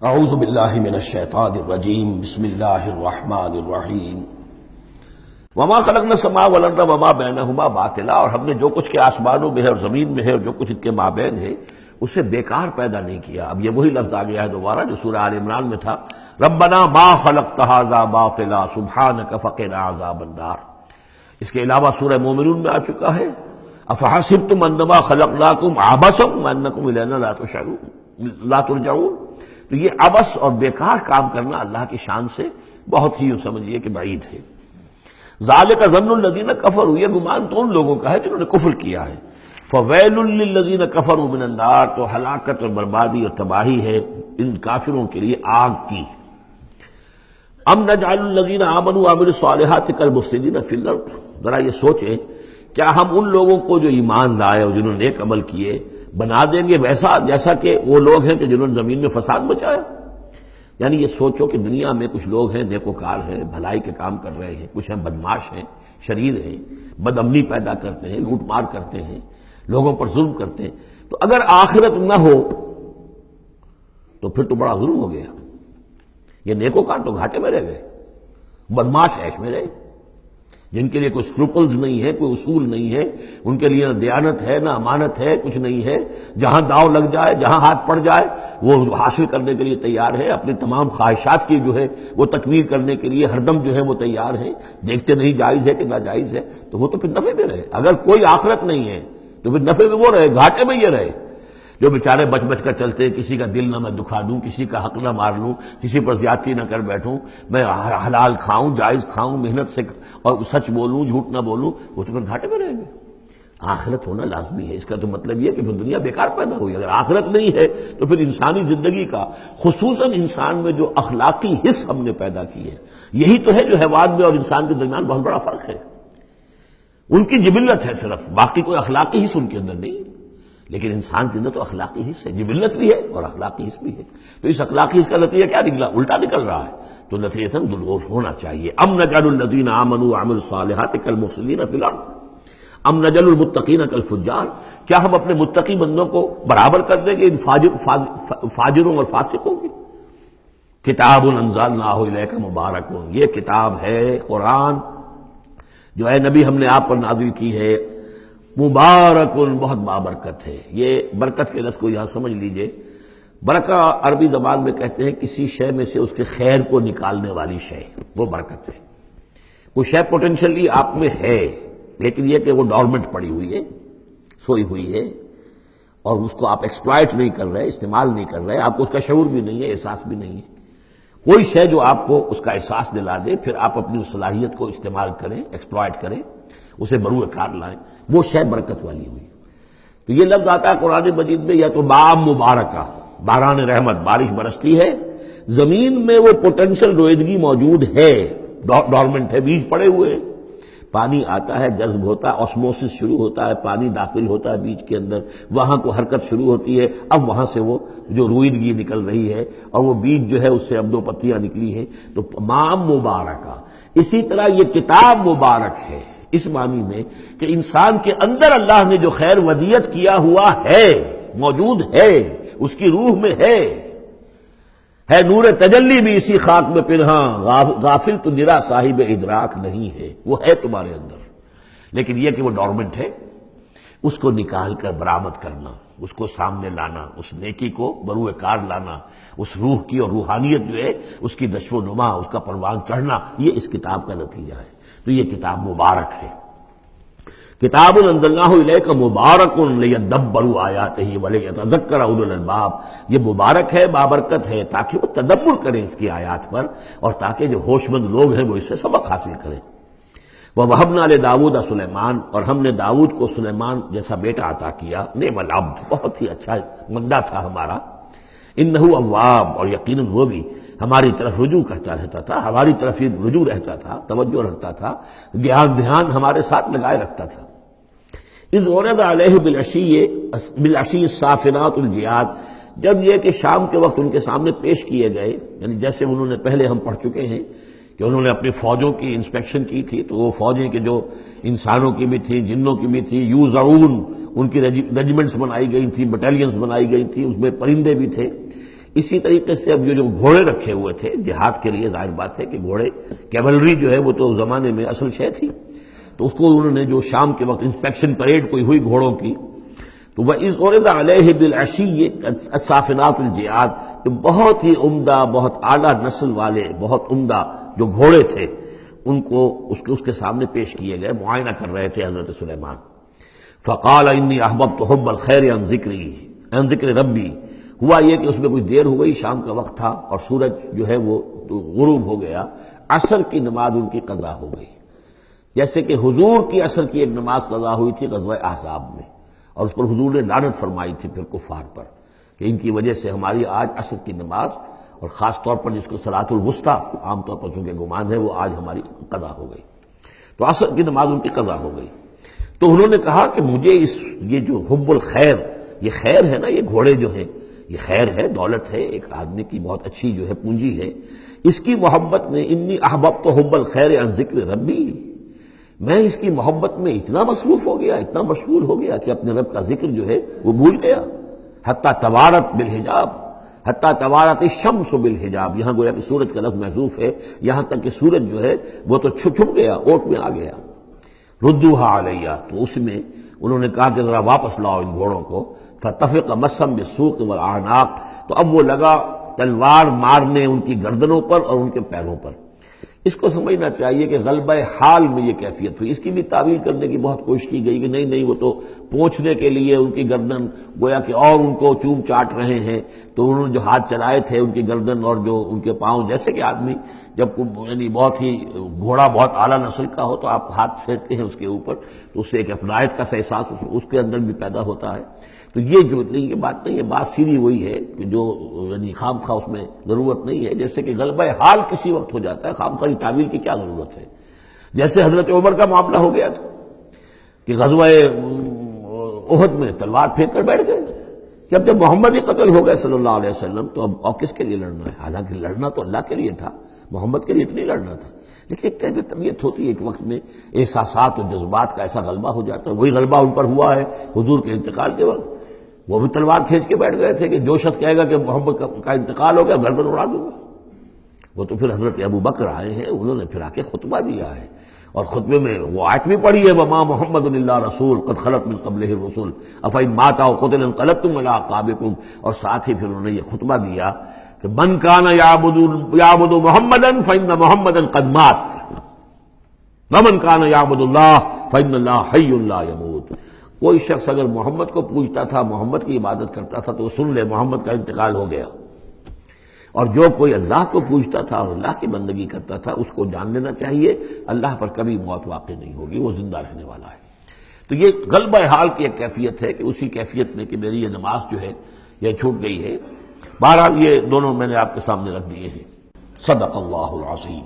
اعوذ باللہ من الشیطان الرجیم بسم اللہ الرحمن الرحیم وما خلقنا السماء والارض وما بینہما باطلا، اور ہم نے جو کچھ کے آسمانوں میں ہے اور زمین میں ہے اور جو کچھ ان کے مابین ہے اسے بیکار پیدا نہیں کیا۔ اب یہ وہی لفظ آ گیا ہے دوبارہ جو سورہ آل عمران میں تھا، ربنا ما خلقت ھذا باطلا سبحانک فقنا عذاب النار۔ اس کے علاوہ سورہ مومنون میں آ چکا ہے، افحسبتم انما خلقناکم عبثا وانکم الینا لا ترجعون۔ تو یہ عبث اور بیکار کام کرنا اللہ کی شان سے بہت ہی سمجھیے کہ بعید ہے۔ ذالک ظن الذین کفروا، یہ گمان تو ان لوگوں کا ہے جنہوں نے کفر کیا ہے۔ فویل للذین کفروا من النار، تو ہلاکت اور بربادی اور تباہی ہے ان کافروں کے لیے آگ کی۔ ام نجعل الذین آمنوا وعملوا الصالحات کالمفسدین فی الارض، ذرا یہ سوچیں کیا ہم ان لوگوں کو جو ایمان لائے اور جنہوں نے نیک عمل کیے بنا دیں گے ویسا جیسا کہ وہ لوگ ہیں کہ جنہوں نے زمین میں فساد مچایا؟ یعنی یہ سوچو کہ دنیا میں کچھ لوگ ہیں نیکوکار ہیں، بھلائی کے کام کر رہے ہیں، کچھ ہیں بدماش ہیں، شریر ہیں، بد امنی پیدا کرتے ہیں، لوٹ مار کرتے ہیں، لوگوں پر ظلم کرتے ہیں۔ تو اگر آخرت نہ ہو تو پھر تو بڑا ظلم ہو گیا۔ یہ نیکوکار تو گھاٹے میں رہ گئے، بدماش عیش میں رہے، جن کے لیے کوئی اسکروپلز نہیں ہے، کوئی اصول نہیں ہے، ان کے لیے نہ دیانت ہے نہ امانت ہے، کچھ نہیں ہے۔ جہاں داؤ لگ جائے، جہاں ہاتھ پڑ جائے وہ حاصل کرنے کے لیے تیار ہے، اپنی تمام خواہشات کی جو ہے وہ تکمیل کرنے کے لیے ہر دم جو ہے وہ تیار ہے، دیکھتے نہیں جائز ہے کہ ناجائز ہے، تو وہ تو پھر نفع میں رہے۔ اگر کوئی آخرت نہیں ہے تو پھر نفع میں وہ رہے، گھاٹے میں یہ رہے۔ جو بیچارے بچ بچ کر چلتے ہیں، کسی کا دل نہ میں دکھا دوں، کسی کا حق نہ مار لوں، کسی پر زیادتی نہ کر بیٹھوں، میں حلال کھاؤں، جائز کھاؤں، محنت سے اور سچ بولوں، جھوٹ نہ بولوں، وہ تو پھر گھاٹے میں رہیں گے۔ آخرت ہونا لازمی ہے، اس کا تو مطلب یہ کہ پھر دنیا بیکار پیدا ہوئی۔ اگر آخرت نہیں ہے تو پھر انسانی زندگی کا، خصوصاً انسان میں جو اخلاقی حص ہم نے پیدا کی ہے، یہی تو ہے جو حیوان میں اور انسان کے درمیان بہت بڑا فرق ہے۔ ان کی جبلت ہے صرف، باقی کوئی اخلاقی حص ان کے اندر نہیں، لیکن انسان کے اندر تو اخلاقی حص ہے، جبلت بھی ہے اور اخلاقی حص بھی ہے۔ تو اس اخلاقی حص کا نتیجہ کیا نکلا؟ الٹا نکل رہا ہے، تو نتیجتاً دلغوف ہونا چاہیے۔ ام نجعل الذین آمنوا وعملوا الصالحات کالمفسدین فی الارض ام نجعل المتقین کالفجار، کیا ہم اپنے متقی بندوں کو برابر کر دیں گے ان فاجروں اور فاسقوں کی؟ کتاب انزلناہ الیک مبارک، یہ کتاب ہے قرآن جو اے نبی ہم نے آپ پر نازل کی ہے، مبارک، بہت بابرکت ہے۔ یہ برکت کے لفظ کو یہاں سمجھ لیجئے۔ برکہ عربی زبان میں کہتے ہیں کسی شے میں سے اس کے خیر کو نکالنے والی شے، وہ برکت ہے۔ کوئی شے پوٹینشلی آپ میں ہے لیکن یہ کہ وہ ڈورمنٹ پڑی ہوئی ہے، سوئی ہوئی ہے، اور اس کو آپ ایکسپلائٹ نہیں کر رہے، استعمال نہیں کر رہے، آپ کو اس کا شعور بھی نہیں ہے، احساس بھی نہیں ہے۔ کوئی شے جو آپ کو اس کا احساس دلا دے، پھر آپ اپنی صلاحیت کو استعمال کریں، ایکسپلائٹ کریں، اسے بروئے کار لائیں، وہ شے برکت والی ہوئی۔ تو یہ لفظ آتا ہے قرآن مجید میں، یا تو بام مبارکہ، باران رحمت، بارش برستی ہے، زمین میں وہ پوٹینشل رویدگی موجود ہے، ڈورمنٹ ہے، بیج پڑے ہوئے ہیں، پانی آتا ہے، جذب ہوتا ہے، اوسموسس شروع ہوتا ہے، پانی داخل ہوتا ہے بیج کے اندر، وہاں کو حرکت شروع ہوتی ہے، اب وہاں سے وہ جو رویدگی نکل رہی ہے اور وہ بیج جو ہے اس سے اب دو پتیاں نکلی ہیں، تو مام مبارکہ۔ اسی طرح یہ کتاب مبارک ہے اس معنی میں کہ انسان کے اندر اللہ نے جو خیر ودیت کیا ہوا ہے، موجود ہے، اس کی روح میں ہے نور تجلی بھی اسی خاک میں پنہاں، غافل تو نرا صاحب ادراک نہیں ہے، وہ ہے تمہارے اندر، لیکن یہ کہ وہ ڈورمنٹ ہے، اس کو نکال کر برآمد کرنا، اس کو سامنے لانا، اس نیکی کو بروئے کار لانا، اس روح کی اور روحانیت جو ہے اس کی نشو و نما، اس کا پروان چڑھنا، یہ اس کتاب کا نتیجہ ہے۔ تو یہ کتاب مبارک ہے۔ کتاب انزلناہ الیک مبارک لیدبروا آیاتہ ولیتذکر اولو الالباب، یہ مبارک ہے، بابرکت ہے، تاکہ وہ تدبر کریں اس کی آیات پر، اور تاکہ جو ہوش مند لوگ ہیں وہ اس سے سبق حاصل کریں۔ وَوَهَبْنَا لِدَاوُودَ سلیمان، اور ہم نے داؤد کو سلیمان جیسا بیٹا عطا کیا، نعم العبد، بہت ہی اچھا بندہ تھا ہمارا، انہ اواب، اور یقیناً وہ بھی ہماری طرف رجوع کرتا رہتا تھا، ہماری طرف رجوع رہتا تھا، توجہ رکھتا تھا، دھیان ہمارے ساتھ لگائے رکھتا تھا۔ اذ ورد علیہ بالعشی الصافنات الجیاد، جب یہ کہ شام کے وقت ان کے سامنے پیش کیے گئے، یعنی جیسے انہوں نے پہلے ہم پڑھ چکے ہیں کہ انہوں نے اپنی فوجوں کی انسپیکشن کی تھی، تو وہ فوجیں کہ جو انسانوں کی بھی تھی، جنوں کی بھی تھی، یوزعون، ان کی ریجیمنٹس بنائی گئی تھی، بٹالینز بنائی گئی تھی، اس میں پرندے بھی تھے، اسی طریقے سے اب یہ جو گھوڑے رکھے ہوئے تھے جہاد کے لیے، ظاہر بات ہے کہ گھوڑے کیولری جو ہے وہ تو زمانے میں اصل شے تھی، تو اس کو انہوں نے جو شام کے وقت انسپیکشن پریڈ کوئی ہوئی گھوڑوں کی، تو وَإِذْ عُرِضَ عَلَيْهِ بِالْعَشِيِّ الصَّافِنَاتُ الْجِيَادُ، جو بہت ہی عمدہ، بہت اعلیٰ نسل والے، بہت عمدہ جو گھوڑے تھے ان کو اس کے سامنے پیش کیے گئے، معائنہ کر رہے تھے حضرت سلیمان۔ فقال انی احببت حب الخیر عن ذکری عن ذکر ربی، ہوا یہ کہ اس میں کوئی دیر ہو گئی، شام کا وقت تھا اور سورج جو ہے وہ غروب ہو گیا، عصر کی نماز ان کی قضا ہو گئی، جیسے کہ حضور کی عصر کی ایک نماز قضا ہوئی تھی غزوہ احزاب میں، اور اس پر حضور نے لعنت فرمائی تھی پھر کفار پر کہ ان کی وجہ سے ہماری آج عصر کی نماز، اور خاص طور پر جس کو صلاۃ الوسطیٰ عام طور پر چونکہ گمان ہے، وہ آج ہماری قضا ہو گئی، تو عصر کی نماز ان کی قضا ہو گئی۔ تو انہوں نے کہا کہ مجھے یہ جو حب الخیر، یہ خیر ہے نا، یہ گھوڑے جو ہیں یہ خیر ہے، دولت ہے، ایک آدمی کی بہت اچھی جو ہے پونجی ہے، اس کی محبت نے انی احببت حب الخیر عن ذکر ربی، میں اس کی محبت میں اتنا مصروف ہو گیا، اتنا مشغول ہو گیا کہ اپنے رب کا ذکر جو ہے وہ بھول گیا۔ حتیٰ توارت بالحجاب، حتیٰ توارت الشمس بالحجاب، یہاں گویا کہ سورج کا لفظ محذوف ہے، یہاں تک کہ سورج جو ہے وہ تو چھپ گیا، اوٹ میں آ گیا۔ ردوہا علیہ، تو اس میں انہوں نے کہا کہ ذرا واپس لاؤ ان گھوڑوں کو۔ فطفق مسحا بالسوق والاعناق، تو اب وہ لگا تلوار مارنے ان کی گردنوں پر اور ان کے پیروں پر۔ اس کو سمجھنا چاہیے کہ غلبہ حال میں یہ کیفیت ہوئی، اس کی بھی تعویل کرنے کی بہت کوشش کی گئی کہ نہیں وہ تو پوچھنے کے لیے ان کی گردن گویا کہ اور ان کو چوم چاٹ رہے ہیں، تو انہوں نے جو ہاتھ چلائے تھے ان کی گردن اور جو ان کے پاؤں، جیسے کہ آدمی جب یعنی بہت ہی گھوڑا بہت اعلیٰ نسل کا ہو تو آپ ہاتھ پھیرتے ہیں اس کے اوپر، تو اس سے ایک اپنائیت کا احساس اس کے اندر بھی پیدا ہوتا ہے۔ تو یہ جو نہیں، یہ بات نہیں ہے، بات سیدھی وہی ہے کہ جو یعنی خام خواہ اس میں ضرورت نہیں ہے، جیسے کہ غلبہ حال کسی وقت ہو جاتا ہے، خام خواہ تعویل کی کیا ضرورت ہے۔ جیسے حضرت عمر کا معاملہ ہو گیا تھا کہ غزوہ احد میں تلوار پھینک کر بیٹھ گئے کہ اب جب محمد ہی قتل ہو گئے صلی اللہ علیہ وسلم تو اب اور کس کے لیے لڑنا ہے؟ حالانکہ لڑنا تو اللہ کے لیے تھا، محمد کے لیے تو نہیں لڑنا تھا، لیکن ایک طرح طبیعت ہوتی ہے، ایک وقت میں احساسات اور جذبات کا ایسا غلبہ ہو جاتا ہے۔ وہی غلبہ ان پر ہوا ہے حضور کے انتقال کے وقت، وہ بھی تلوار کھینچ کے بیٹھ گئے تھے کہ جو شخص کہے گا کہ محمد کا انتقال ہو گیا گردن اڑا دوں گا۔ وہ تو پھر حضرت ابو بکر آئے ہیں، انہوں نے پھر آ کے خطبہ دیا ہے، اور خطبے میں وہ آیت بھی پڑھی ہے وما محمد الا رسول قد خلت من قبلہ الرسل افإن مات أو قتل انقلبتم على أعقابكم، اور ساتھ ہی پھر انہوں نے یہ خطبہ دیا کہ من كان يعبد محمدا فإن محمدا قد مات ومن كان يعبد الله فإن الله حي لا يموت۔ کوئی شخص اگر محمد کو پوجتا تھا، محمد کی عبادت کرتا تھا تو سن لے محمد کا انتقال ہو گیا، اور جو کوئی اللہ کو پوجتا تھا اور اللہ کی بندگی کرتا تھا اس کو جان لینا چاہیے اللہ پر کبھی موت واقع نہیں ہوگی، وہ زندہ رہنے والا ہے۔ تو یہ غلبہ حال کی ایک کیفیت ہے کہ اسی کیفیت میں کہ میری یہ نماز جو ہے یہ چھوٹ گئی ہے۔ بہرحال یہ دونوں میں نے آپ کے سامنے رکھ دیے ہیں۔ صدق اللہ العظیم۔